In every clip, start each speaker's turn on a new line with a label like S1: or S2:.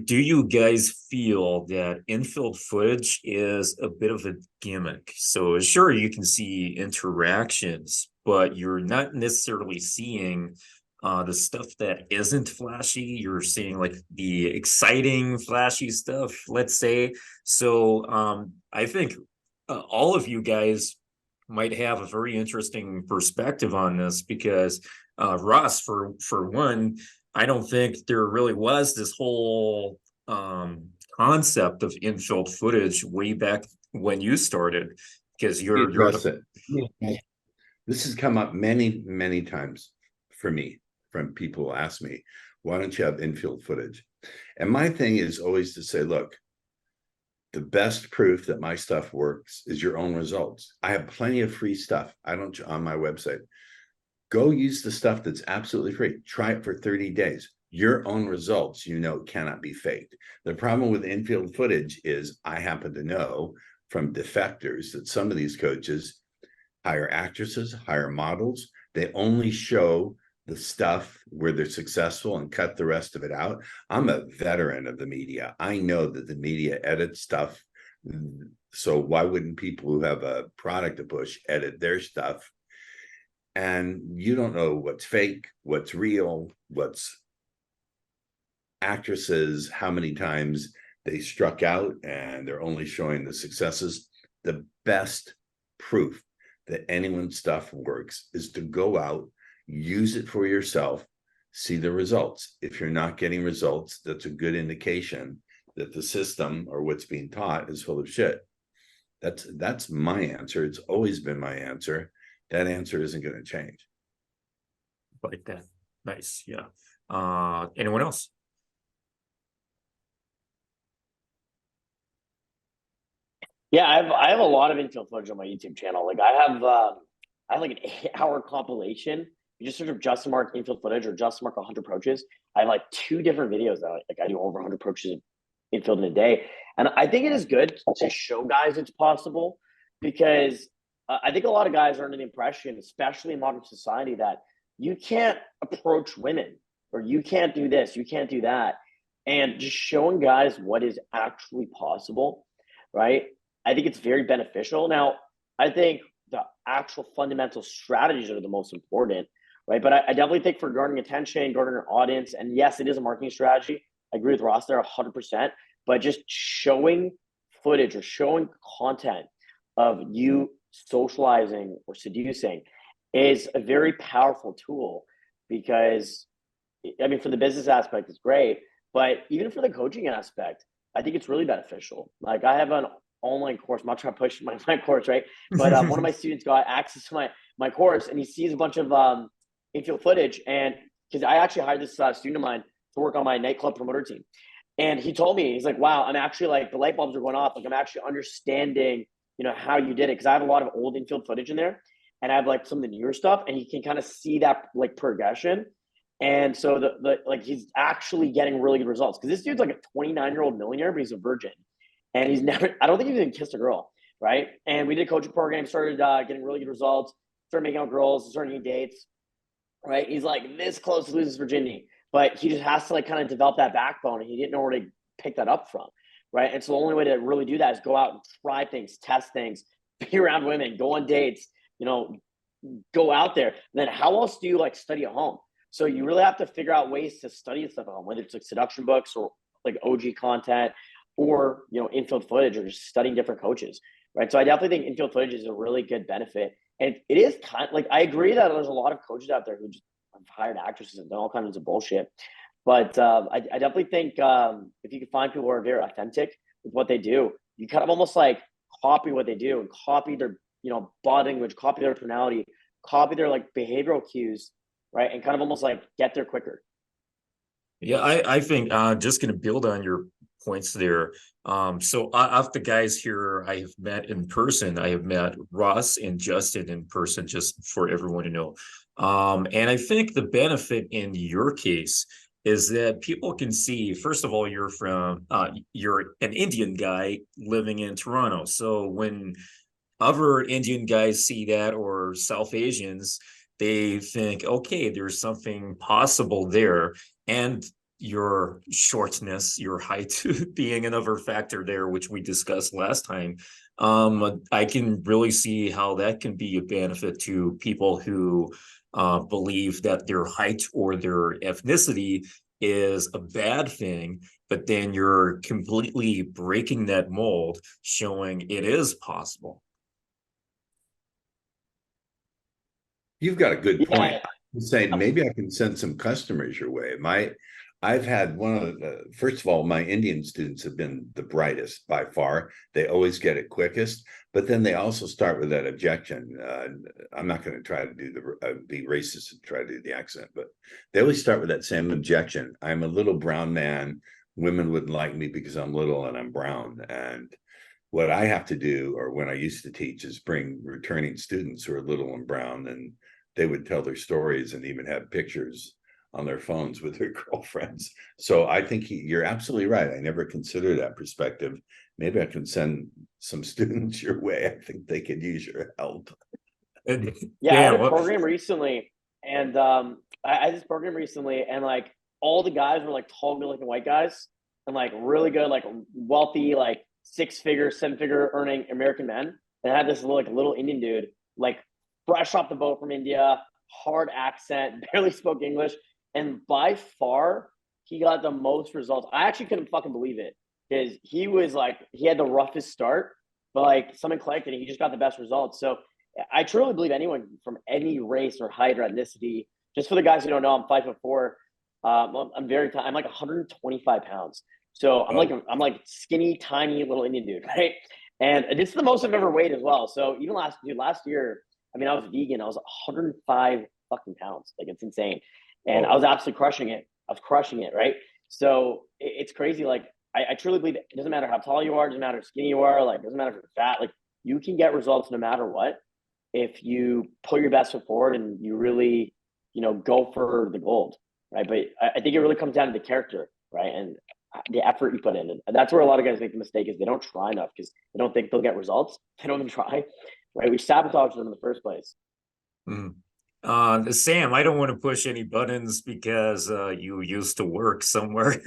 S1: do you guys feel that infield footage is a bit of a gimmick? So sure, you can see interactions, but you're not necessarily seeing the stuff that isn't flashy. You're seeing like the exciting, flashy stuff, let's say. So I think all of you guys might have a very interesting perspective on this because Ross, for one, I don't think there really was this whole concept of infield footage way back when you started, because you're
S2: Address
S1: the
S2: it. This has come up many, many times for me from people who ask me, why don't you have infield footage? And my thing is always to say, look, the best proof that my stuff works is your own results. I have plenty of free stuff. I don't on my website. Go use the stuff that's absolutely free. Try it for 30 days. Your own results, cannot be faked. The problem with infield footage is I happen to know from defectors that some of these coaches hire actresses, hire models. They only show the stuff where they're successful and cut the rest of it out. I'm a veteran of the media. I know that the media edits stuff. So why wouldn't people who have a product to push edit their stuff? And you don't know what's fake, what's real, what's actresses, how many times they struck out and they're only showing the successes. The best proof that anyone's stuff works is to go out, use it for yourself, see the results. If you're not getting results, that's a good indication that the system or what's being taught is full of shit. That's my answer. It's always been my answer. That answer isn't going to change.
S1: like that. Nice. Yeah. Anyone else?
S3: Yeah, I have a lot of infield footage on my YouTube channel. Like I have like an 8-hour compilation. You just search up Justin Marc infield footage or Justin Marc 100 approaches. I have like 2 different videos that I do over 100 approaches infield in a day. And I think it is good to show guys it's possible because I think a lot of guys are under the impression, especially in modern society, that you can't approach women or you can't do this, you can't do that. And just showing guys what is actually possible, right? I think it's very beneficial. Now, I think the actual fundamental strategies are the most important, right? But I definitely think for garnering attention, garnering an audience, and yes, it is a marketing strategy. I agree with Ross there 100%, but just showing footage or showing content of you socializing or seducing is a very powerful tool because, I mean, for the business aspect, it's great, but even for the coaching aspect, I think it's really beneficial. Like I have an online course. I'm not trying to push my course, right? But one of my students got access to my course, and he sees a bunch of infield footage. And because I actually hired this student of mine to work on my nightclub promoter team, and he told me, he's like, "Wow, I'm actually like the light bulbs are going off. Like I'm actually understanding, how you did it because I have a lot of old infield footage in there, and I have like some of the newer stuff, and he can kind of see that like progression." And so the like he's actually getting really good results because this dude's like a 29-year-old millionaire, but he's a virgin. And he's never, I don't think he's even kissed a girl, right? And we did a coaching program, started getting really good results, started making out girls, started getting dates, right? He's like this close to losing his virginity, but he just has to like kind of develop that backbone, and he didn't know where to pick that up from, right? And so the only way to really do that is go out and try things, test things, be around women, go on dates, go out there. And then how else do you like study at home? So you really have to figure out ways to study stuff at home, whether it's like seduction books or like OG content, or infield footage, or just studying different coaches, right? So I definitely think infield footage is a really good benefit, and it is kind of like I agree that there's a lot of coaches out there who just have hired actresses and done all kinds of bullshit, but I definitely think if you can find people who are very authentic with what they do, you kind of almost like copy what they do and copy their body language, copy their tonality, copy their like behavioral cues, right, and kind of almost like get there quicker.
S1: Yeah, I think just going to build on your points there. So of the guys here I have met in person, I have met Ross and Justin in person, just for everyone to know. And I think the benefit in your case is that people can see, first of all, you're an Indian guy living in Toronto. So when other Indian guys see that, or South Asians, they think, okay, there's something possible there. And your shortness, your height being another factor there, which we discussed last time. I can really see how that can be a benefit to people who believe that their height or their ethnicity is a bad thing, but then you're completely breaking that mold, showing it is possible.
S2: You've got a good point.
S3: Yeah.
S2: Say maybe I can send some customers your way. I've had one of the, first of all, my Indian students have been the brightest by far. They always get it quickest, but then they also start with that objection. I'm not going to try to do be racist and try to do the accent, but they always start with that same objection. I'm a little brown man. Women wouldn't like me because I'm little and I'm brown. And what I have to do, or when I used to teach, is bring returning students who are little and brown, and they would tell their stories and even have pictures on their phones with their girlfriends. So I think you're absolutely right. I never considered that perspective. Maybe I can send some students your way. I think they could use your help.
S3: Yeah, I had a program recently, and I had this program recently, and like all the guys were like tall, good-looking white guys, and like really good, like wealthy, like 6-figure, 7-figure earning American men. And I had this little Indian dude, like fresh off the boat from India, hard accent, barely spoke English, and by far he got the most results. I actually couldn't fucking believe it because he was like he had the roughest start, but like something clicked and he just got the best results. So I truly believe anyone from any race or height or ethnicity. Just for the guys who don't know, I'm 5'4". I'm like 125 pounds. So I'm like skinny, tiny little Indian dude, right? And this is the most I've ever weighed as well. So even last year, I mean, I was vegan. I was 105 fucking pounds. Like it's insane, and I was absolutely crushing it. I was crushing it, right? So it's crazy. Like I truly believe it doesn't matter how tall you are, it doesn't matter how skinny you are, like it doesn't matter if you're fat. Like you can get results no matter what if you put your best foot forward and you really, go for the gold, right? But I think it really comes down to the character, right? And the effort you put in. And that's where a lot of guys make the mistake is they don't try enough because they don't think they'll get results. They don't even try, right? We sabotage them in the first place.
S1: Sam, I don't want to push any buttons because you used to work somewhere.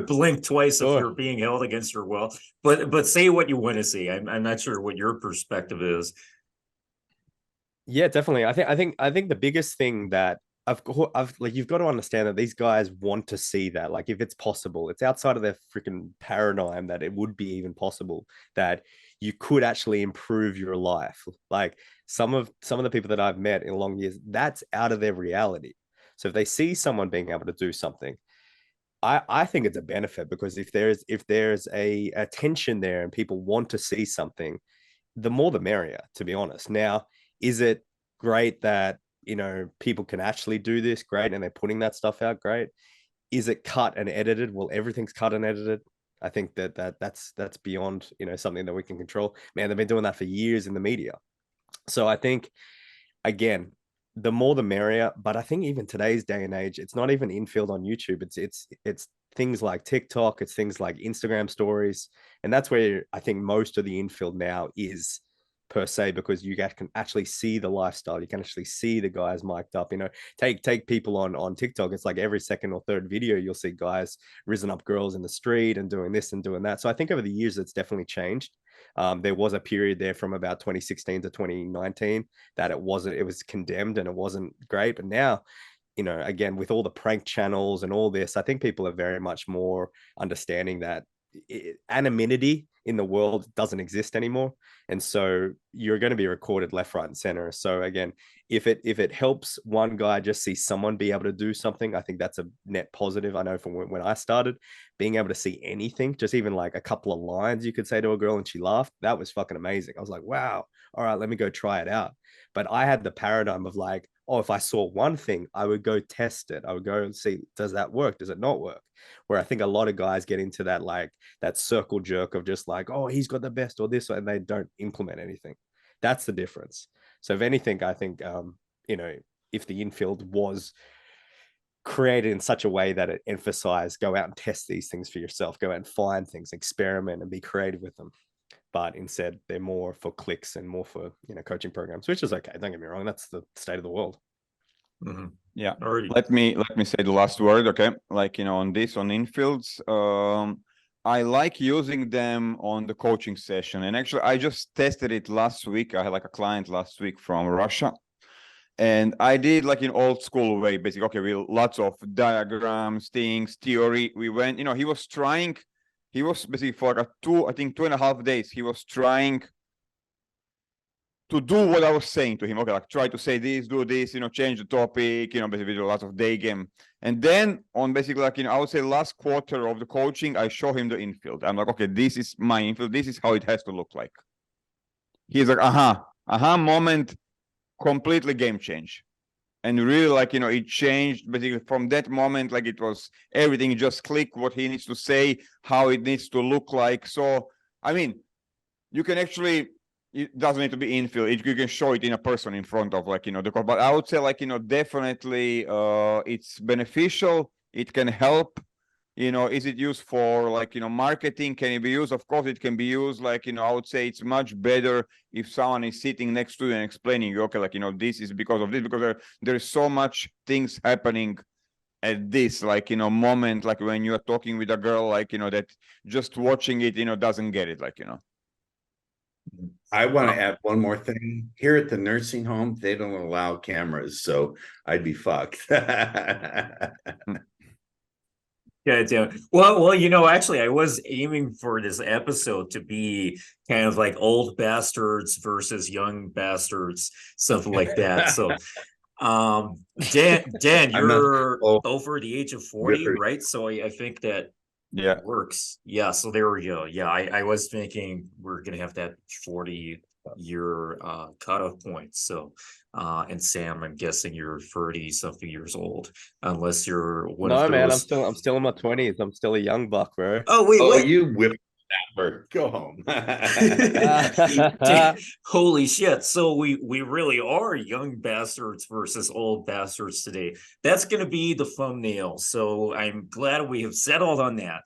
S1: Blink twice if you're being held against your will. But say what you want to say. I'm not sure what your perspective is.
S4: Yeah, definitely. I think the biggest thing that I've like you've got to understand that these guys want to see that. Like if it's possible, it's outside of their freaking paradigm that it would be even possible that you could actually improve your life. Like some of the people that I've met in long years, that's out of their reality. So if they see someone being able to do something, I think it's a benefit because if there's a tension there and people want to see something, the more the merrier, to be honest. Now, is it great that people can actually do this? Great, and they're putting that stuff out. Great. Is it cut and edited? Well, everything's cut and edited. I think that's beyond something that we can control. Man, they've been doing that for years in the media. So I think again, the more the merrier. But I think even today's day and age, it's not even Infield on YouTube. It's things like TikTok. It's things like Instagram stories, and that's where I think most of the Infield now is per se, because you guys can actually see the lifestyle. You can actually see the guys mic'd up. Take people on TikTok. It's like every second or third video, you'll see guys risen up girls in the street and doing this and doing that. So I think over the years, it's definitely changed. There was a period there from about 2016 to 2019 that it was condemned and it wasn't great. But now, again, with all the prank channels and all this, I think people are very much more understanding that anonymity in the world doesn't exist anymore, and so you're going to be recorded left, right, and center. So again, if it helps one guy just see someone be able to do something, I think that's a net positive. I know from when I started, being able to see anything, just even like a couple of lines you could say to a girl and she laughed, that was fucking amazing. I was like, wow, all right, let me go try it out. But I had the paradigm of like, oh, if I saw one thing, I would go test it. I would go and see, does that work? Does it not work? Where I think a lot of guys get into that, like that circle jerk of just like, oh, he's got the best or this, and they don't implement anything. That's the difference. So if anything, I think, if the Infield was created in such a way that it emphasized, go out and test these things for yourself, go out and find things, experiment and be creative with them. But instead, they're more for clicks and more for, coaching programs, which is okay. Don't get me wrong. That's the state of the world.
S1: Mm-hmm.
S5: Yeah.
S1: Alrighty.
S5: Let me say the last word, okay? Like, you know, on infields, I like using them on the coaching session. And actually, I just tested it last week. I had like a client last week from Russia. And I did like in old school way, basically. Okay, we lots of diagrams, things, theory. We went, you know, he was basically for like 2.5 days, he was trying to do what I was saying to him. Okay, like try to say this, do this, you know, change the topic, you know, basically do lots of day game. And then on basically like, you know, I would say last quarter of the coaching, I show him the infield. I'm like, okay, this is my infield. This is how it has to look like. He's like, moment, completely game change. And really like, you know, it changed basically from that moment, like it was everything just click what he needs to say, how it needs to look like. So, I mean, you can actually, it doesn't need to be infield. You can show it in a person in front of like, you know, the court. But I would say like, you know, definitely it's beneficial. It can help. You know, is it used for like, you know, marketing? Can it be used? Of course, it can be used. Like, you know, I would say it's much better if someone is sitting next to you and explaining, okay, like, you know, this is because of this, because there's so much things happening at this, like, you know, moment, like when you're talking with a girl, like, you know, that just watching it, you know, doesn't get it, like, you know.
S2: I want to add one more thing. Here at the nursing home, they don't allow cameras, so I'd be fucked.
S1: Yeah. Well, you know, actually, I was aiming for this episode to be kind of like old bastards versus young bastards, something like that. So, Dan,
S2: I'm not
S1: you're
S2: old.
S1: over the age of 40,
S2: Really.
S1: right? So I think that
S5: Yeah.
S1: works. Yeah. So there we go. Yeah, I was thinking we're gonna have that 40-year cutoff point. So, and Sam, I'm guessing you're 30 something years old, unless you're one
S4: No,
S1: of
S4: man,
S1: those.
S4: I'm still in my 20s. I'm still a young buck, bro.
S1: Oh wait,
S2: Oh,
S1: wait.
S2: you whippersnapper. Go home.
S1: Holy shit. So we really are young bastards versus old bastards today. That's gonna be the thumbnail. So I'm glad we have settled on that.